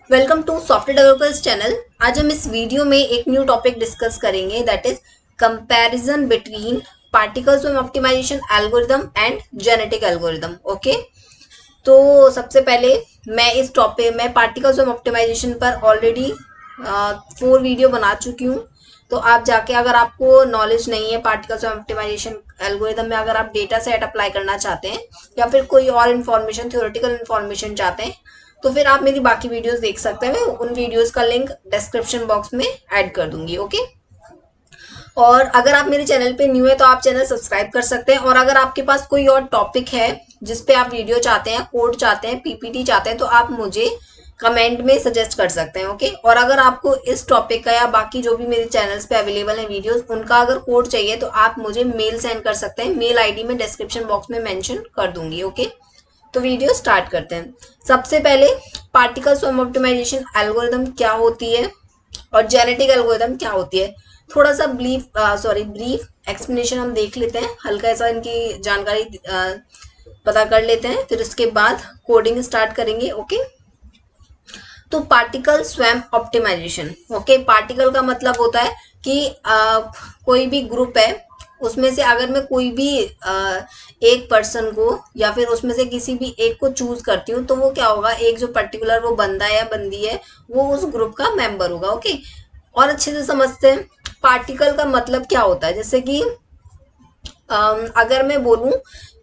Welcome to software developers channel. आज हम इस वीडियो में एक न्यू टॉपिक डिस्कस करेंगे that is comparison between particle swarm optimization algorithm and genetic algorithm. Okay, तो सबसे पहले मैं इस टॉपिक में पार्टिकल स्वैम ऑप्टिमाइजेशन पर ऑलरेडी 4 वीडियो बना चुकी हूँ। तो आप जाके, अगर आपको नॉलेज नहीं है पार्टिकल स्वैम ऑप्टिमाइजेशन एल्गोरिदम में, अगर आप डेटा सेट अप्लाई करना चाहते हैं या फिर कोई और इन्फॉर्मेशन, थ्योरेटिकल इन्फॉर्मेशन चाहते हैं, तो फिर आप मेरी बाकी वीडियोस देख सकते हैं। मैं उन वीडियोस का लिंक डिस्क्रिप्शन बॉक्स में ऐड कर दूंगी। ओके, और अगर आप मेरे चैनल पे न्यू है तो आप चैनल सब्सक्राइब कर सकते हैं। और अगर आपके पास कोई और टॉपिक है जिस पे आप वीडियो चाहते हैं, कोड चाहते हैं, पीपीटी चाहते हैं, तो आप मुझे कमेंट में सजेस्ट कर सकते हैं। ओके, और अगर आपको इस टॉपिक का या बाकी जो भी मेरे चैनल्स पे अवेलेबल है वीडियोस, उनका अगर कोड चाहिए तो आप मुझे मेल सेंड कर सकते हैं। मेल आईडी में डिस्क्रिप्शन बॉक्स में मेंशन कर दूंगी। ओके, तो वीडियो स्टार्ट करते हैं। सबसे पहले पार्टिकल स्वैम ऑप्टिमाइजेशन एल्गोरिदम क्या होती है और जेनेटिक एल्गोरिदम क्या होती है, थोड़ा सा ब्रीफ एक्सप्लेनेशन हम देख लेते हैं। हल्का सा इनकी जानकारी पता कर लेते हैं, फिर उसके बाद कोडिंग स्टार्ट करेंगे। ओके, तो particle swarm optimization. Okay, particle का मतलब होता है कि कोई भी ग्रुप है, उसमें से अगर मैं कोई भी एक पर्सन को या फिर उसमें से किसी भी एक को चूज करती हूँ, तो वो क्या होगा, एक जो पर्टिकुलर वो बंदा है या बंदी है, वो उस ग्रुप का मेंबर होगा। ओके, और अच्छे से समझते हैं पार्टिकल का मतलब क्या होता है। जैसे कि अगर मैं बोलूं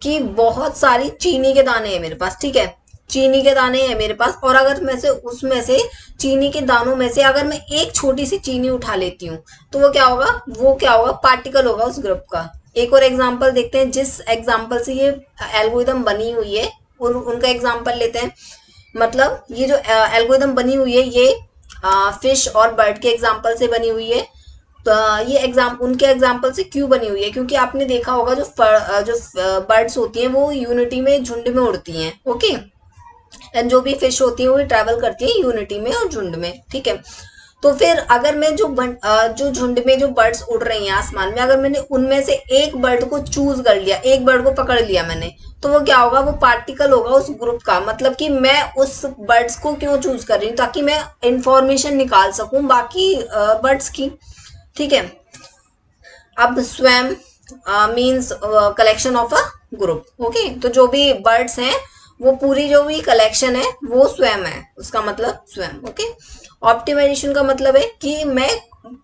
कि बहुत सारी चीनी के दाने हैं मेरे पास, ठीक है, चीनी के दाने हैं मेरे पास, और अगर मैं से उसमें से चीनी के दानों में से अगर मैं एक छोटी सी चीनी उठा लेती हूँ, तो वो क्या होगा, पार्टिकल होगा उस ग्रुप का। एक और एग्जांपल देखते हैं, जिस एग्जांपल से ये एल्गोरिदम बनी हुई है उनका एग्जांपल लेते हैं। मतलब ये जो एल्गोरिदम बनी हुई है, ये फिश और बर्ड के एग्जांपल से बनी हुई है। तो ये उनके एग्जाम्पल से क्यों बनी हुई है, क्योंकि आपने देखा होगा जो बर्ड्स होती हैं वो यूनिटी में, झुंड में उड़ती हैं। ओके, एंड जो भी फिश होती है वो ट्रैवल करती है यूनिटी में और झुंड में, ठीक है। तो फिर अगर मैं जो झुंड में जो बर्ड्स उड़ रही हैं आसमान में, अगर मैंने उनमें से एक बर्ड को चूज कर लिया, एक बर्ड को पकड़ लिया मैंने, तो वो क्या होगा, वो पार्टिकल होगा उस ग्रुप का। मतलब कि मैं उस बर्ड्स को क्यों चूज कर रही हूँ, ताकि मैं इंफॉर्मेशन निकाल सकूं बाकी बर्ड्स की, ठीक है। अब swum means collection of a group. Okay, तो जो भी बर्ड्स हैं, वो पूरी जो भी कलेक्शन है वो स्वैम है, उसका मतलब स्वैम। ओके, ऑप्टिमाइजेशन का मतलब है कि मैं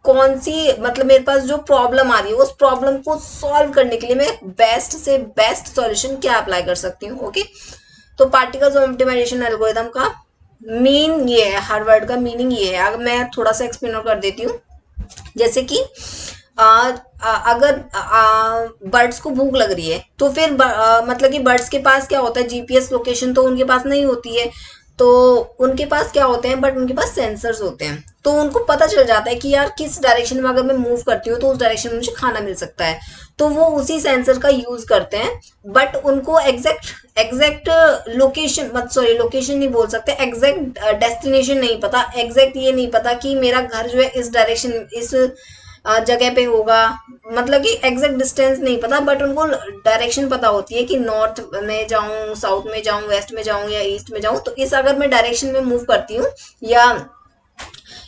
कौन सी, मतलब मेरे पास जो प्रॉब्लम आ रही है, उस प्रॉब्लम को सॉल्व करने के लिए मैं बेस्ट से बेस्ट सॉल्यूशन क्या अप्लाई कर सकती हूँ। ओके, तो पार्टिकल्स ऑप्टिमाइजेशन एल्गोरिदम का मीन ये है, हर वर्ड का मीनिंग ये है। अगर मैं थोड़ा सा एक्सप्लेन कर देती हूँ, जैसे कि अगर बर्ड्स को भूख लग रही है, तो फिर मतलब कि बर्ड्स के पास क्या होता है, जीपीएस लोकेशन तो उनके पास नहीं होती है, तो उनके पास क्या होते हैं, बट उनके पास सेंसर्स होते हैं। तो उनको पता चल जाता है कि यार किस डायरेक्शन में अगर मैं मूव करती हूँ तो उस डायरेक्शन में मुझे खाना मिल सकता है, तो वो उसी सेंसर का यूज करते हैं। बट उनको एग्जैक्ट एग्जैक्ट लोकेशन, मत सॉरी लोकेशन नहीं बोल सकते, एग्जैक्ट डेस्टिनेशन नहीं पता, एग्जैक्ट ये नहीं पता कि मेरा घर जो है इस डायरेक्शन, इस जगह पे होगा। मतलब कि एग्जैक्ट डिस्टेंस नहीं पता, बट उनको डायरेक्शन पता होती है कि नॉर्थ में जाऊं, साउथ में जाऊं, वेस्ट में जाऊं या ईस्ट में जाऊं। तो इस अगर मैं डायरेक्शन में मूव करती हूँ या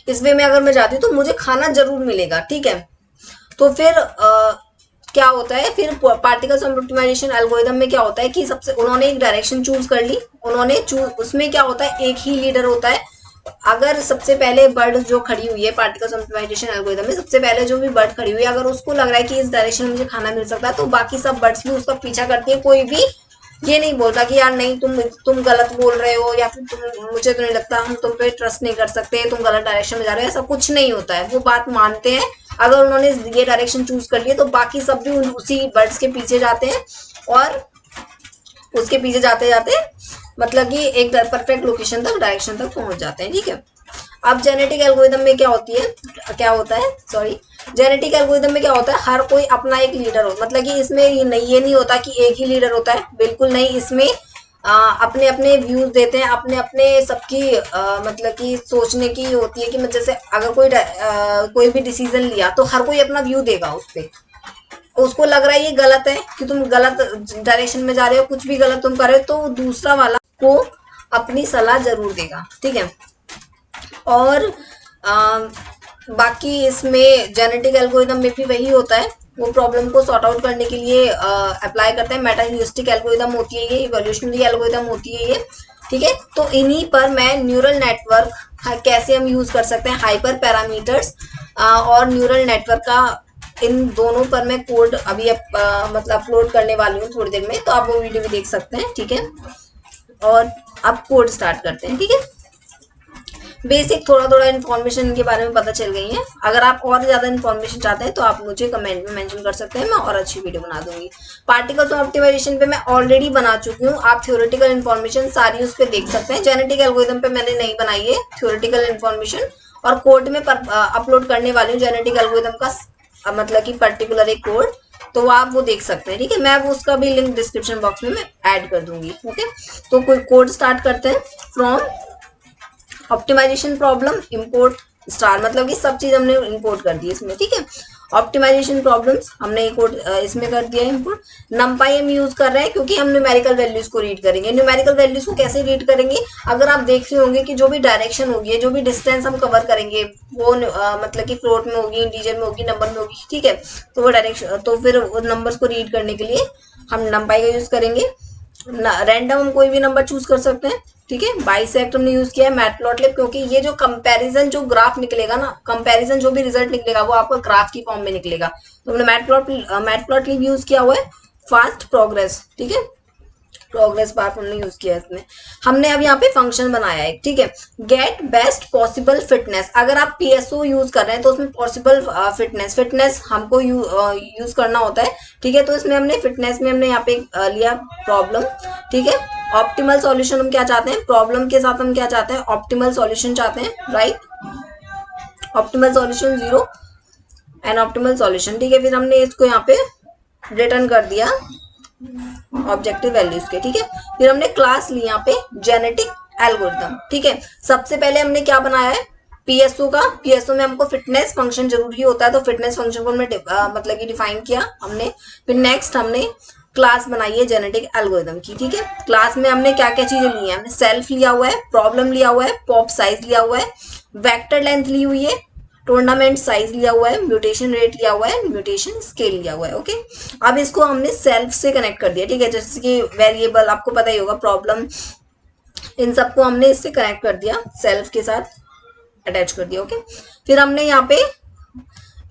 इस वे में अगर मैं जाती हूँ, तो मुझे खाना जरूर मिलेगा, ठीक है। तो फिर क्या होता है, फिर पार्टिकल ऑप्टिमाइजेशन एल्गोरिदम में क्या होता है कि सबसे उन्होंने एक डायरेक्शन चूज कर ली, उन्होंने उसमें क्या होता है, एक ही लीडर होता है। अगर सबसे पहले बर्ड जो खड़ी हुई है पार्टिकल ऑप्टिमाइजेशन एल्गोरिदम में, सबसे पहले जो भी बर्ड खड़ी हुई है, अगर उसको लग रहा है कि इस डायरेक्शन में मुझे खाना मिल सकता है, तो बाकी सब बर्ड्स भी उसका पीछा करती है। कोई भी ये नहीं बोलता कि यार नहीं, तुम गलत बोल रहे हो, या फिर मुझे तो नहीं लगता, हम तुम पे ट्रस्ट नहीं कर सकते, तुम गलत डायरेक्शन में जा रहे हो, ऐसा कुछ नहीं होता है। वो बात मानते हैं। अगर उन्होंने ये डायरेक्शन चूज कर लिया, तो बाकी सब भी उसी बर्ड्स के पीछे जाते हैं, और उसके पीछे जाते जाते मतलब कि एक परफेक्ट लोकेशन तक, डायरेक्शन तक पहुंच जाते हैं, ठीक है। अब जेनेटिक एल्गोरिदम में क्या होता है, सॉरी, जेनेटिक एल्गोरिदम में क्या होता है, हर कोई अपना एक लीडर हो, मतलब कि इसमें ये नहीं होता कि एक ही लीडर होता है, बिल्कुल नहीं। इसमें अपने अपने व्यूज देते हैं, अपने अपने सबकी मतलब कि सोचने की होती है कि जैसे अगर कोई भी डिसीजन लिया, तो हर कोई अपना व्यू देगा उस पर। उसको लग रहा है ये गलत है कि तुम गलत डायरेक्शन में जा रहे हो, कुछ भी गलत तुम कर रहे हो, तो दूसरा वाला को अपनी सलाह जरूर देगा, ठीक है। और बाकी इसमें जेनेटिक एल्गोरिदम में भी वही होता है, वो प्रॉब्लम को सॉर्ट आउट करने के लिए अप्लाई करते हैं। मेटा ह्यूरिस्टिक एल्गोरिदम होती है ये, इवोल्यूशनरी एल्गोरिदम होती है ये, ठीक है। तो इन्हीं पर मैं न्यूरल नेटवर्क कैसे हम यूज कर सकते हैं, हाइपर पैरामीटर्स और न्यूरल नेटवर्क का, इन दोनों पर मैं कोड अभी मतलब अपलोड करने वाली हूँ थोड़ी देर में, तो आप वो वीडियो भी देख सकते हैं, ठीक है। और अब कोड स्टार्ट करते हैं, ठीक है। बेसिक थोड़ा थोड़ा इन्फॉर्मेशन के बारे में पता चल गई है। अगर आप और ज्यादा इन्फॉर्मेशन चाहते हैं तो आप मुझे कमेंट में मेंशन कर सकते हैं, मैं और अच्छी वीडियो बना दूंगी। पार्टिकल्स ऑप्टिमाइजेशन पे मैं ऑलरेडी बना चुकी हूँ, आप थ्योरेटिकल इन्फॉर्मेशन सारी उस पर देख सकते हैं। जेनेटिक एल्गोरिदम पे मैंने नहीं बनाई है थ्योरेटिकल इन्फॉर्मेशन, और कोड में अपलोड करने वाली हूँ जेनेटिक एल्गोरिदम का मतलब कि पर्टिकुलर एक कोड, तो आप वो देख सकते हैं, ठीक है। मैं वो उसका भी लिंक डिस्क्रिप्शन बॉक्स में मैं ऐड कर दूंगी, ओके। तो कोई कोड स्टार्ट करते हैं। From optimization problem import star, मतलब कि सब चीज हमने इंपोर्ट कर दी इसमें, ठीक है। ऑप्टिमाइजेशन प्रॉब्लम्स हमने कोड इसमें कर दिया है इंपोर्ट। नंपाई हम यूज कर रहे हैं क्योंकि हम न्यूमेरिकल वैल्यूज को रीड करेंगे। न्यूमेरिकल वैल्यूज को कैसे रीड करेंगे, अगर आप देख रहे होंगे कि जो भी डायरेक्शन होगी, जो भी डिस्टेंस हम कवर करेंगे, वो मतलब कि फ्लोट में होगी, इंटीजर में होगी, नंबर में होगी, ठीक है। तो वो डायरेक्शन, तो फिर नंबर्स को रीड करने के लिए हम नंपाई का यूज करेंगे। रैंडम हम कोई भी नंबर चूज कर सकते हैं, ठीक है। बाइसेक्ट हमने यूज किया है। मैटप्लॉटलिब, क्योंकि ये जो कंपैरिजन जो ग्राफ निकलेगा ना, कंपैरिजन जो भी रिजल्ट निकलेगा वो आपका ग्राफ की फॉर्म में निकलेगा, तो हमने मैटप्लॉटलिब यूज किया हुआ है। फास्ट प्रोग्रेस, ठीक है, प्रोग्रेस बार हमने यूज किया है इसमें। हमने अब यहाँ पे फंक्शन बनाया है, ठीक है। गेट बेस्ट पॉसिबल फिटनेस, अगर आप पीएसओ यूज कर रहे हैं तो उसमें पॉसिबल फिटनेस हमको यूज करना होता है, ठीक है। तो इसमें हमने फिटनेस में हमने यहाँ पे लिया प्रॉब्लम, ठीक है। ऑप्टिमल सॉल्यूशन हम क्या चाहते हैं, प्रॉब्लम के साथ हम क्या चाहते हैं, ऑप्टिमल सॉल्यूशन चाहते हैं, right. Optimal solution 0 and optimal solution, ठीक है। फिर हमने इसको यहाँ पे रिटर्न कर दिया ऑब्जेक्टिव वैल्यूज के, ठीक है। फिर हमने क्लास ली यहाँ पे जेनेटिक एल्गोरिथम, ठीक है। सबसे पहले हमने क्या बनाया है, पीएसओ का। पीएसओ में हमको फिटनेस फंक्शन जरूरी होता है, तो फिटनेस फंक्शन को हमने मतलब कि डिफाइन किया हमने। फिर नेक्स्ट हमने क्लास बनाई है जेनेटिक एल्गोरिथम की, ठीक है। क्लास में हमने क्या क्या चीजें ली है, हमने सेल्फ लिया हुआ है, प्रॉब्लम लिया हुआ है, पॉप साइज लिया हुआ है, वेक्टर लेंथ ली हुई है, टूर्नामेंट साइज लिया हुआ है, म्यूटेशन रेट लिया हुआ है, म्यूटेशन स्केल लिया हुआ है, ओके। अब इसको हमने सेल्फ से कनेक्ट कर दिया, ठीक है। जैसे कि वेरिएबल आपको पता ही होगा, प्रॉब्लम, इन सबको हमने इससे कनेक्ट कर दिया, सेल्फ के साथ अटैच कर दिया, ओके। फिर हमने यहाँ पे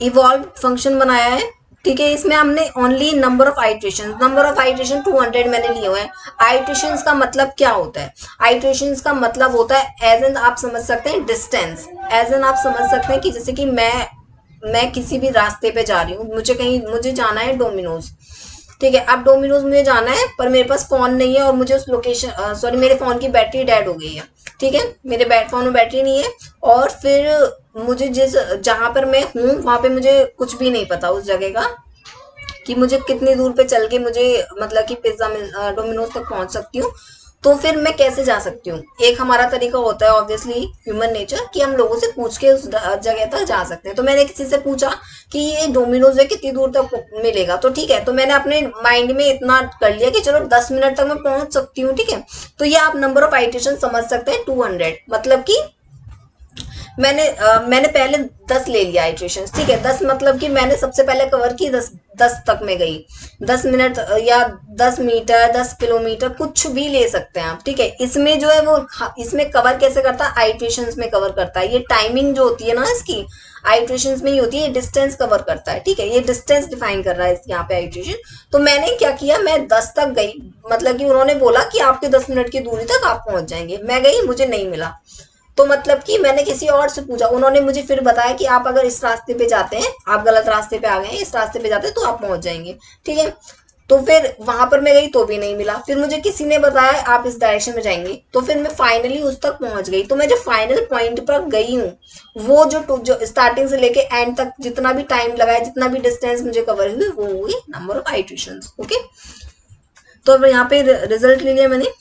इवॉल्व फंक्शन बनाया है, ठीक है। इसमें हमने ओनली नंबर ऑफ आइट्रेशन 200 मैंने लिए हुए हैं। आइट्रेशन का मतलब क्या होता है, आइट्रेशन का मतलब होता है एज एन, आप समझ सकते हैं डिस्टेंस, एज एन आप समझ सकते हैं कि जैसे कि मैं किसी भी रास्ते पे जा रही हूँ, मुझे जाना है डोमिनोज, ठीक है। अब डोमिनोज मुझे जाना है, पर मेरे पास फोन नहीं है और मुझे उस लोकेशन सॉरी मेरे फोन की बैटरी डेड हो गई है, ठीक है। मेरे फोन में बैटरी नहीं है, और फिर मुझे जहां पर मैं हूँ वहां पे मुझे कुछ भी नहीं पता उस जगह का, कि मुझे कितनी दूर पे चल के मुझे मतलब कि डोमिनोज तक पहुंच सकती हूँ। तो फिर मैं कैसे जा सकती हूँ, एक हमारा तरीका होता है ऑब्वियसली ह्यूमन नेचर, कि हम लोगों से पूछ के उस जगह तक जा सकते हैं। तो मैंने किसी से पूछा कि ये डोमिनोज है कितनी दूर तक मिलेगा, तो ठीक है, तो मैंने अपने माइंड में इतना कर लिया कि चलो 10 मिनट तक मैं पहुंच सकती हूँ, ठीक है। तो ये आप नंबर ऑफ आइट्रेशन समझ सकते हैं 200, मतलब कि मैंने पहले 10 ले लिया आइट्रेशन, ठीक है। 10 मतलब कि मैंने सबसे पहले कवर की 10 तक में गई, 10 मिनट या 10 मीटर 10 किलोमीटर कुछ भी ले सकते हैं आप, ठीक है। इसमें जो है वो इसमें कवर कैसे करता है, आइट्रेशन में कवर करता है। ये टाइमिंग जो होती है ना इसकी, आइट्रेशन में ही होती है, डिस्टेंस कवर करता है, ठीक है। ये डिस्टेंस डिफाइन कर रहा है यहाँ पे आइट्रेशन। तो मैंने क्या किया, मैं 10 तक गई, मतलब कि उन्होंने बोला कि आपके 10 मिनट की दूरी तक आप पहुंच जाएंगे। मैं गई, मुझे नहीं मिला, तो मतलब कि मैंने किसी और से पूछा, उन्होंने मुझे फिर बताया कि आप अगर इस रास्ते पे जाते हैं, आप गलत रास्ते पे आ गए हैं, इस रास्ते पे जाते हैं तो आप पहुंच जाएंगे, ठीक है। तो फिर वहां पर मैं गई तो भी नहीं मिला, फिर मुझे किसी ने बताया आप इस डायरेक्शन में जाएंगे, तो फिर मैं फाइनली उस तक पहुंच गई। तो मैं जो फाइनल पॉइंट पर गई हूँ, वो जो स्टार्टिंग से लेके एंड तक जितना भी टाइम लगा है, जितना भी डिस्टेंस मुझे कवर हुई, वो हुई नंबर ऑफ आइट्रेशन, ओके। तो अब यहाँ पे रिजल्ट ले लिया मैंने,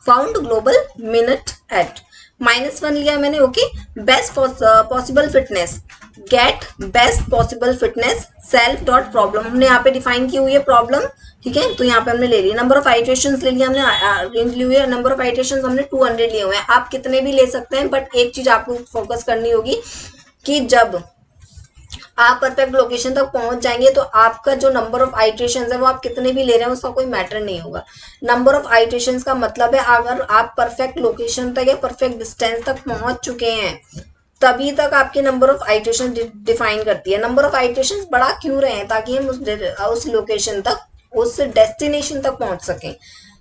फाउंड ग्लोबल मिनट एट, -1 लिया मैंने, okay. Best possible fitness, get best possible fitness self dot problem, हमने यहाँ पे डिफाइन की हुई है प्रॉब्लम, ठीक है। तो यहाँ पे हमने ले लिया, नंबर ऑफ आइट्रेशंस ले लिया हमने, रेंज ली हुई है, नंबर ऑफ आइट्रेशंस हमने 200 लिए हुए हैं। आप कितने भी ले सकते हैं, बट एक चीज आपको फोकस करनी होगी कि जब आप परफेक्ट लोकेशन तक पहुंच जाएंगे तो आपका जो नंबर ऑफ आइट्रेशंस है वो आप कितने भी ले रहे हैं उसका कोई मैटर नहीं होगा। नंबर ऑफ आइट्रेशंस का मतलब है अगर आप परफेक्ट लोकेशन तक या परफेक्ट डिस्टेंस तक पहुंच चुके हैं तभी तक आपके नंबर ऑफ आइट्रेशन डिफाइन करती है। नंबर ऑफ आइट्रेशन बढ़ा क्यों रहे हैं, ताकि हम उस लोकेशन तक, उस डेस्टिनेशन तक पहुंच सकें,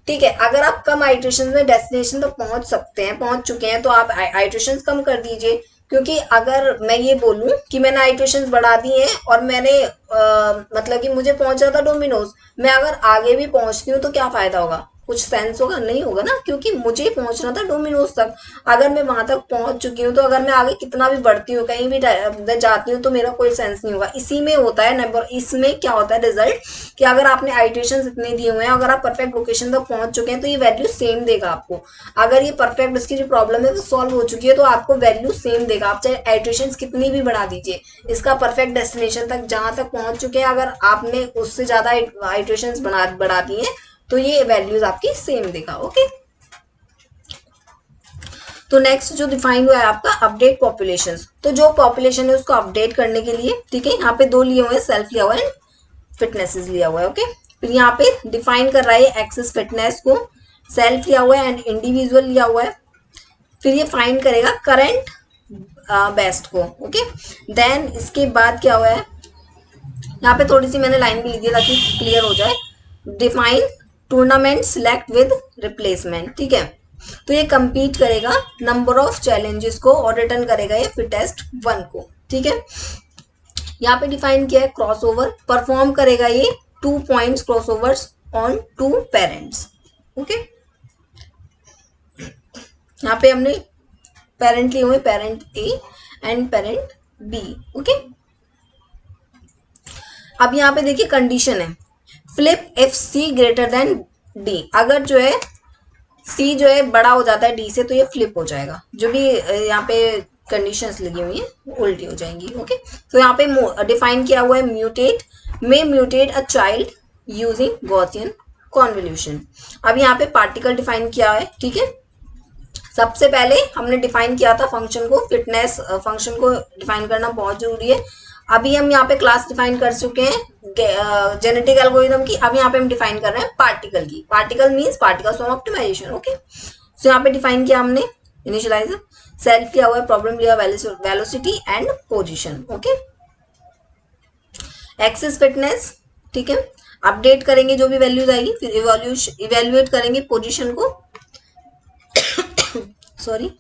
ठीक है। अगर आप कम आइट्रेशन में डेस्टिनेशन तक पहुंच सकते हैं, पहुंच चुके हैं, तो आप आइट्रेशन कम कर दीजिए। क्योंकि अगर मैं ये बोलूं कि मैंने आइट्रेशन बढ़ा दी हैं और मैंने मतलब कि मुझे पहुंचा था डोमिनोज, मैं अगर आगे भी पहुंचती हूँ तो क्या फायदा होगा, कुछ सेंस होगा, नहीं होगा ना, क्योंकि मुझे पहुंचना था डोमिनोज तक। अगर मैं वहां तक पहुंच चुकी हूँ तो अगर मैं आगे कितना भी बढ़ती हूँ, कहीं भी जाती हूँ, तो मेरा कोई सेंस नहीं होगा। इसी में होता है नंबर, इसमें क्या होता है रिजल्ट, कि अगर आपने आइट्रेशन इतने दिए हुए हैं, अगर आप परफेक्ट लोकेशन तक पहुंच चुके हैं तो ये वैल्यू सेम देगा आपको। अगर ये परफेक्ट, इसकी जो प्रॉब्लम है वो सॉल्व हो चुकी है तो आपको वैल्यू सेम देगा, आप चाहे आइट्रेशन कितनी भी बढ़ा दीजिए। इसका परफेक्ट डेस्टिनेशन तक जहां तक पहुंच चुके हैं, अगर आपने उससे ज्यादा आइट्रेशन बढ़ा दी है तो ये वैल्यूज आपकी सेम देगा, ओके। तो नेक्स्ट जो डिफाइन हुआ है आपका अपडेट पॉपुलेशन, तो जो पॉपुलेशन है उसको अपडेट करने के लिए, ठीक है, यहाँ पे दो लिए हुए हैं, सेल्फ लिया हुआ है, फिटनेसेस लिया हुआ है, ओके। फिर यहाँ पे डिफाइन कर रहा है एक्सेस फिटनेस को, सेल्फ लिया हुआ है एंड इंडिविजुअल लिया हुआ है। फिर ये फाइंड करेगा करंट बेस्ट को, ओके। देन इसके बाद क्या हुआ है, यहाँ पे थोड़ी सी मैंने लाइन भी ली थी ताकि क्लियर हो जाए। Define tournament select with replacement, ठीक है। तो ये कंपीट करेगा नंबर ऑफ चैलेंजेस को और रिटर्न करेगा ये फिटेस्ट 1 को, ठीक है। यहाँ पे डिफाइन किया है क्रॉसओवर, परफॉर्म करेगा ये 2 points crossovers on 2 parents, okay. यहाँ पे हमने पेरेंट लिए हुए, parent A and parent B, okay. अब यहाँ पे देखिए कंडीशन है flip if C greater than D, अगर जो है सी जो है बड़ा हो जाता है डी से तो ये फ्लिप हो जाएगा, जो भी यहाँ पे कंडीशंस लगी हुई है उल्टी हो जाएंगी, ओके। तो यहाँ पे डिफाइन किया हुआ है mutate, may mutate a child using Gaussian convolution. अब यहाँ पे पार्टिकल डिफाइन किया है, ठीक है। सबसे पहले हमने डिफाइन किया था फंक्शन को, फिटनेस फंक्शन को डिफाइन करना बहुत जरूरी है। अभी हम यहाँ पे क्लास डिफाइन कर चुके हैं जेनेटिक एल्गोरिथम की, अब यहाँ पे हम डिफाइन कर रहे हैं पार्टिकल की। Particle means particles from optimization, okay. So यहाँ पे डिफाइन किया हमने इनिशियलाइजर, सेल्फ किया हुआ है, प्रॉब्लम लिया velocity and position, okay. Access fitness, ठीक है, अपडेट करेंगे जो भी वैल्यूज आएगी, फिर इवेल्युएट करेंगे पोजिशन को सॉरी।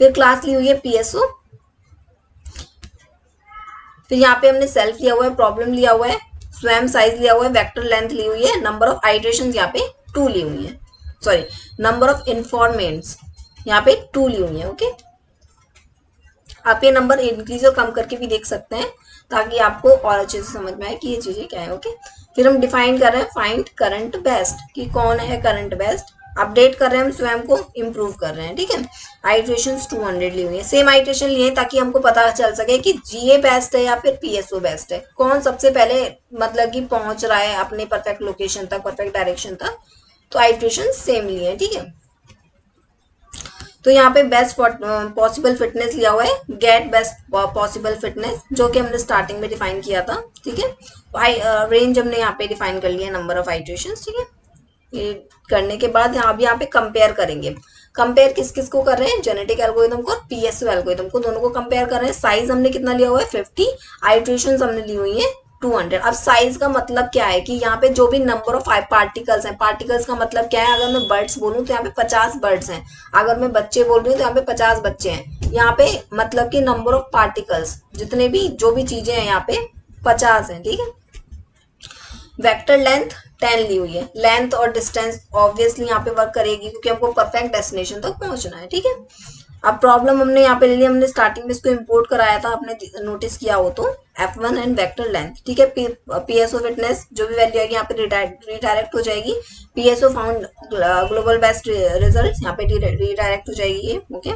फिर क्लास ली हुई है पीएसओ, फिर यहाँ पे हमने सेल्फ लिया हुआ है, प्रॉब्लम लिया हुआ है, स्वयं साइज लिया हुआ है, वेक्टर लेंथ ली हुई है, नंबर ऑफ आइट्रेशन यहाँ पे 2 ली हुई है, सॉरी नंबर ऑफ इन्फॉर्मेंट्स यहाँ पे 2 ली हुई है, ओके। आप ये नंबर इंक्रीज और कम करके भी देख सकते हैं ताकि आपको और अच्छे से समझ में आए कि ये चीजें क्या है, ओके। फिर हम डिफाइन कर रहे हैं फाइंड करंट बेस्ट, कि कौन है करंट बेस्ट, अपडेट कर रहे हैं हम स्वयं को, इम्प्रूव कर रहे हैं, ठीक है। आइट्रेशन 200 ली हुई है, सेम आइट्रेशन लिए ताकि हमको पता चल सके कि जीए बेस्ट है या फिर पीएसओ बेस्ट है, कौन सबसे पहले मतलब कि पहुंच रहा है अपने परफेक्ट लोकेशन तक, परफेक्ट डायरेक्शन तक। तो आइट्रेशन सेम लिए है, ठीक है। तो यहाँ पे बेस्ट पॉसिबल फिटनेस लिया हुआ है, गेट बेस्ट पॉसिबल फिटनेस, जो कि हमने स्टार्टिंग में डिफाइन किया था, ठीक है। रेंज हमने यहाँ पे डिफाइन कर लिया नंबर ऑफ आइट्रेशंस, ठीक है। ये करने के बाद यहाँ पे कंपेयर करेंगे, कंपेयर किस किस को कर रहे हैं, जेनेटिक एल्गोरिथम को और पीएसओ एल्गोरिथम को, दोनों को कंपेयर कर रहे हैं। साइज हमने कितना लिया हुआ है 50, आइट्रेशंस हमने ली हुई है 200। अब साइज का मतलब क्या है कि यहाँ पे जो भी नंबर ऑफ पार्टिकल्स हैं, पार्टिकल्स का मतलब क्या है, अगर मैं बर्ड्स बोलूँ तो यहाँ पे 50 बर्ड्स हैं, अगर मैं बच्चे बोल रही हूँ तो यहाँ पे 50 बच्चे हैं। यहाँ पे मतलब कि नंबर ऑफ पार्टिकल्स जितने भी जो भी चीजें हैं यहाँ पे 50 हैं, ठीक है। वेक्टर लेंथ 10 ली हुई है, लेंथ और डिस्टेंस ऑब्वियसली यहाँ पे वर्क करेगी क्योंकि हमको परफेक्ट डेस्टिनेशन तक पहुंचना है, ठीक है। अब प्रॉब्लम हमने यहाँ पे ले लिया, हमने स्टार्टिंग में इसको इंपोर्ट कराया था, आपने नोटिस किया हो तो F1 एंड वेक्टर लेंथ, ठीक है। पीएसओ फिटनेस जो भी वैल्यू आएगी यहाँ पे रिडायरेक्ट हो जाएगी। PSO found global best result, यहाँ पे रिडायरेक्ट हो जाएगी ये, ओके।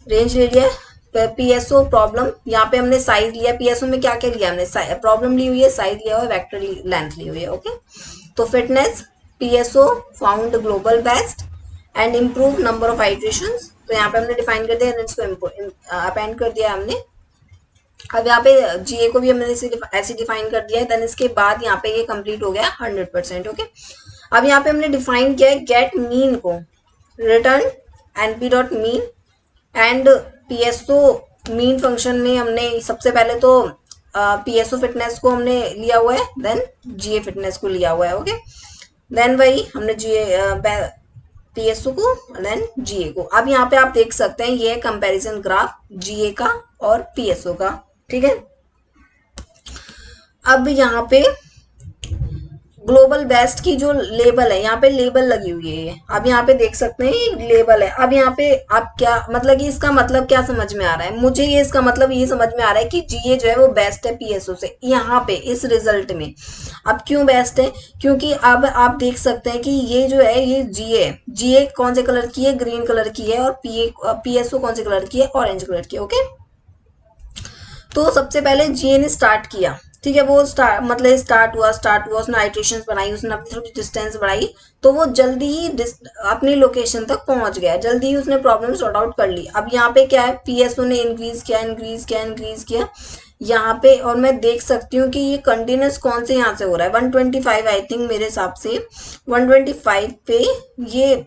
रेंज ले लिया। पीएसओ प्रॉब्लम, यहाँ पे हमने साइज लिया, पीएसओ में क्या क्या लिया हमने, प्रॉब्लम ली हुई है, साइज लिया हुआ है, वेक्टर लेंथ ली हुई है, ओके। तो fitness PSO found global best and improve number of iterations, तो यहाँ पे हमने डिफाइन कर दिया, इसको अपेंड कर दिया हमने। अब यहाँ पे जीए को भी हमने ऐसे डिफाइन कर दिया है, देन इसके बाद यहाँ पे ये कंप्लीट हो गया 100%, ओके। अब यहाँ पे हमने डिफाइन किया है गेट मीन को, return NP dot mean and PSO mean function में हमने सबसे पहले तो पीएसओ फिटनेस को हमने लिया हुआ है, देन जीए फिटनेस को लिया हुआ है, ओके। देन वही हमने जीए पीएसओ को देन जीए को। अब यहाँ पे आप देख सकते हैं ये है कंपैरिजन ग्राफ जीए का और पीएसओ का, ठीक है। अब यहाँ पे ग्लोबल बेस्ट की जो लेबल है, यहाँ पे लेबल लगी हुई है, अब यहाँ पे देख सकते हैं लेबल है। अब यहाँ पे आप क्या मतलब कि इसका मतलब क्या समझ में आ रहा है, मुझे ये इसका मतलब ये समझ में आ रहा है कि जीए जो है वो बेस्ट है पीएसओ से यहाँ पे इस रिजल्ट में। अब क्यों बेस्ट है, क्योंकि अब आप देख सकते हैं कि ये जो है ये जीए कौन से कलर की है, ग्रीन कलर की है, और पीएसओ कौन से कलर की है, ऑरेंज कलर की है, ओके। तो सबसे पहले जीए ने स्टार्ट किया, ठीक है, वो स्टार्ट हुआ उसने आइट्रेशंस बनाई, उसने अपनी थोड़ी डिस्टेंस बढ़ाई, तो वो जल्दी ही अपनी लोकेशन तक पहुंच गया, जल्दी ही उसने प्रॉब्लम सॉर्ट आउट कर ली। अब यहाँ पे क्या है, पीएसओ ने इंक्रीज किया यहाँ पे, और मैं देख सकती हूँ कि ये कंटिन्यूस कौन से यहाँ से हो रहा है 125 आई थिंक, मेरे हिसाब से 125 पे ये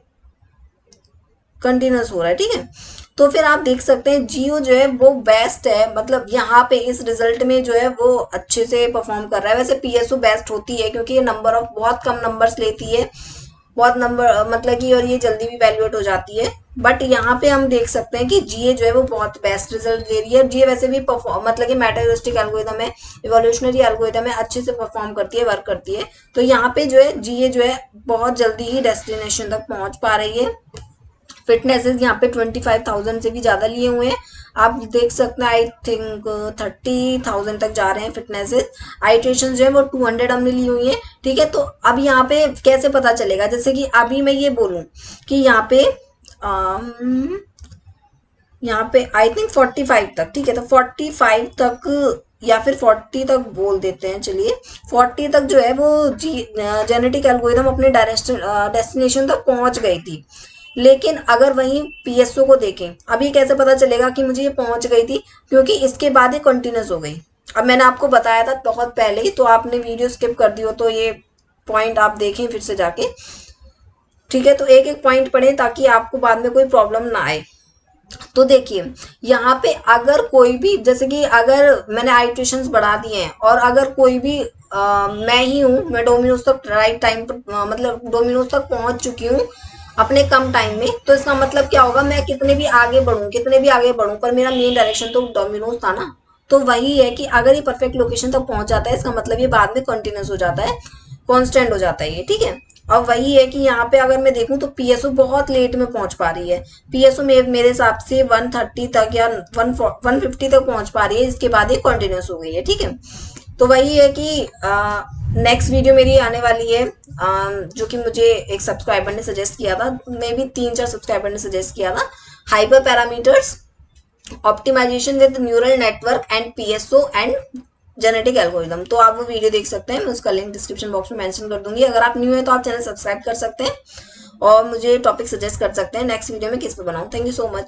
कंटिन्यूस हो रहा है, ठीक है। तो फिर आप देख सकते हैं जियो जो है वो बेस्ट है, मतलब यहाँ पे इस रिजल्ट में जो है वो अच्छे से परफॉर्म कर रहा है। वैसे पीएसओ बेस्ट होती है क्योंकि ये नंबर ऑफ बहुत कम नंबर्स लेती है, बहुत नंबर मतलब कि, और ये जल्दी भी वैल्यूएट हो जाती है। बट यहाँ पे हम देख सकते हैं कि जीए जो है वो बहुत बेस्ट रिजल्ट दे रही है। जीए वैसे भी मतलब कि मेटालिस्टिक एल्गोरिथम है, इवोल्यूशनरी एल्गोरिथम है, अच्छे से परफॉर्म करती है, वर्क करती है। तो यहाँ पे जो है जीए जो है बहुत जल्दी ही डेस्टिनेशन तक पहुंच पा रही है। फिटनेसेस यहाँ पे 25,000 से भी ज़्यादा लिए हुए हैं, आप देख सकते हैं। आई थिंक 30,000 तक जा रहे हैं फिटनेसेस। आइट्रेशन जो है वो 200 हमने ली हुई है, ठीक है। तो अब यहाँ पे कैसे पता चलेगा, जैसे कि अभी मैं ये बोलूँ कि यहाँ पे आई थिंक 45 तक, ठीक है, तो 45 तक या फिर 40 तक बोल देते हैं, चलिए 40 तक जो है वो जेनेटिक एल्गोरिथम अपने डेस्टिनेशन तक पहुंच गई थी। लेकिन अगर वहीं पीएसओ को देखें, अभी कैसे पता चलेगा कि मुझे ये पहुंच गई थी, क्योंकि इसके बाद ये कंटिन्यूस हो गई। अब मैंने आपको बताया था बहुत पहले ही, तो आपने वीडियो स्किप कर दी हो तो ये पॉइंट आप देखें फिर से जाके, ठीक है। तो एक एक पॉइंट पढ़ें ताकि आपको बाद में कोई प्रॉब्लम ना आए। तो देखिए यहाँ पे अगर कोई भी, जैसे कि अगर मैंने आइट्रेशंस बढ़ा दिए हैं और अगर कोई भी मैं ही हूँ, मैं डोमिनोज तक राइट टाइम पर मतलब डोमिनोज तक पहुंच चुकी हूँ अपने कम टाइम में, तो इसका मतलब क्या होगा, मैं कितने भी आगे बढ़ूं पर मेरा मेन डायरेक्शन तो डोमिनोज था ना। तो वही है कि अगर ये परफेक्ट लोकेशन तक पहुंच जाता है, इसका मतलब ये बाद में कंटिन्यूस हो जाता है, कांस्टेंट हो जाता है ये, ठीक है। अब वही है कि यहाँ पे अगर मैं देखूं तो पीएसओ बहुत लेट में पहुंच पा रही है। पीएसओ मेरे हिसाब से 130 तक या 150 तक पहुंच पा रही है, इसके बाद ये कंटिन्यूस हो गई है, ठीक है। तो वही है कि नेक्स्ट वीडियो मेरी आने वाली है, जो कि मुझे एक सब्सक्राइबर ने सजेस्ट किया था, मे बी 3-4 सब्सक्राइबर ने सजेस्ट किया था, hyper parameters optimization with neural network and PSO and genetic algorithm. तो आप वो वीडियो देख सकते हैं, मैं उसका लिंक डिस्क्रिप्शन बॉक्स में मेंशन कर दूंगी। अगर आप न्यू है तो आप चैनल सब्सक्राइब कर सकते हैं और मुझे टॉपिक सजेस्ट कर सकते हैं नेक्स्ट वीडियो में किस पे बनाऊं। Thank you so much.